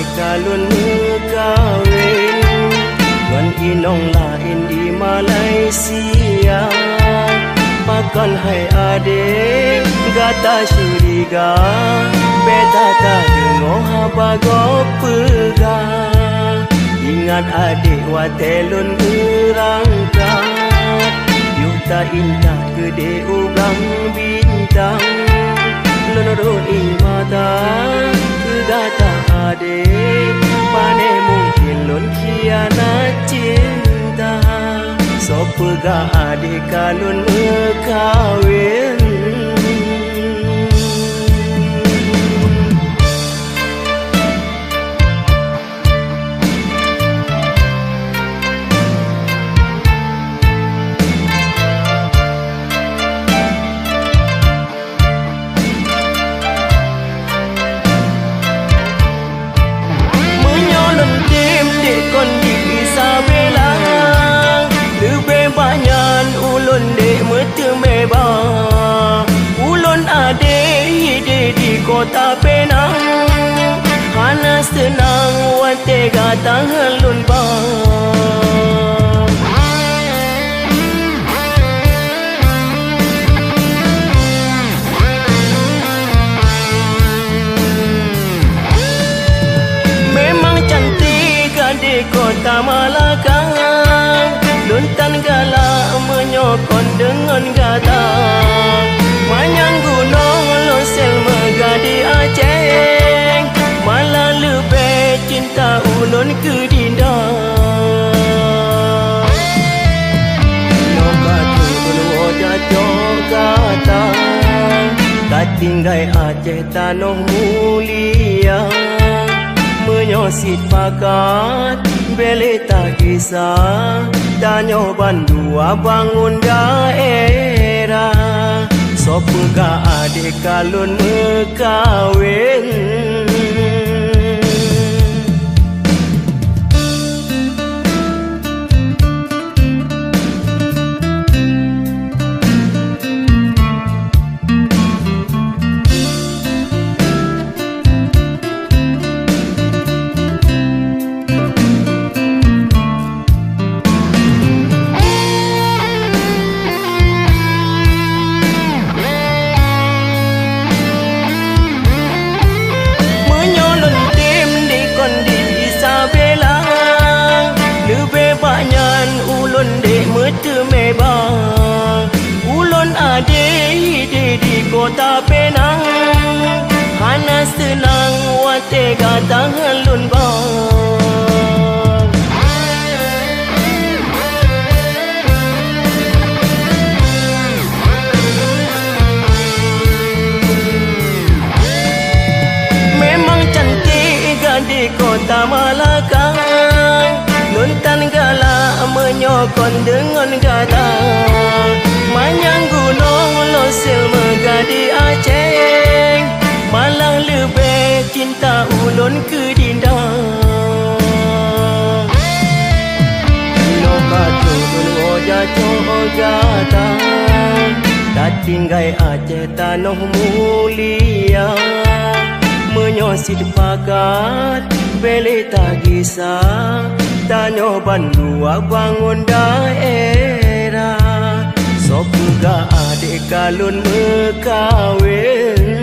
adik kalun kawin ngan inong lain di Malaysia. Makan hai adik gata syuriga beta tak dengar habago pega. Ingat adik watelun berangkat yuk tak indah gede ubang bintang lonoro mata ke gata adik pane mungkin lon khianat cinta. So pega adik kalun kawin. Menyolong tim di kondi Isabella lebih banyak ulun dek metemeba. Ulun adik hidup di kota Penang panas tenang wate gata halun bang. Memang cantik adik kota Malaka, luntan galak menyokong dengan gata. Manyang gunung losel megadi Aceh, malah lebih cinta ulun ke Dinda. Nokatu ulun jatuh kata, katinggai Aceh tanah mulia. Menyosit pakat bele tak kisah danyo bandua bangun daerah. Sopega adik kalun kawin. Ulun adik hidup di kota Penang panas tenang wate gata halun bang. Memang cantik gadis kota Malaka, luntan galak menyokong dengan gata. Manyang gunung losel megadi Aceh, malah lebih cinta ulun ke Dinda. Nokatu ulun jatuh gata, tak tinggai Aceh tanah mulia. Menyosit pakat bele tak kisah danyo bandua bangun daerah. Sopega adik kalun kawin.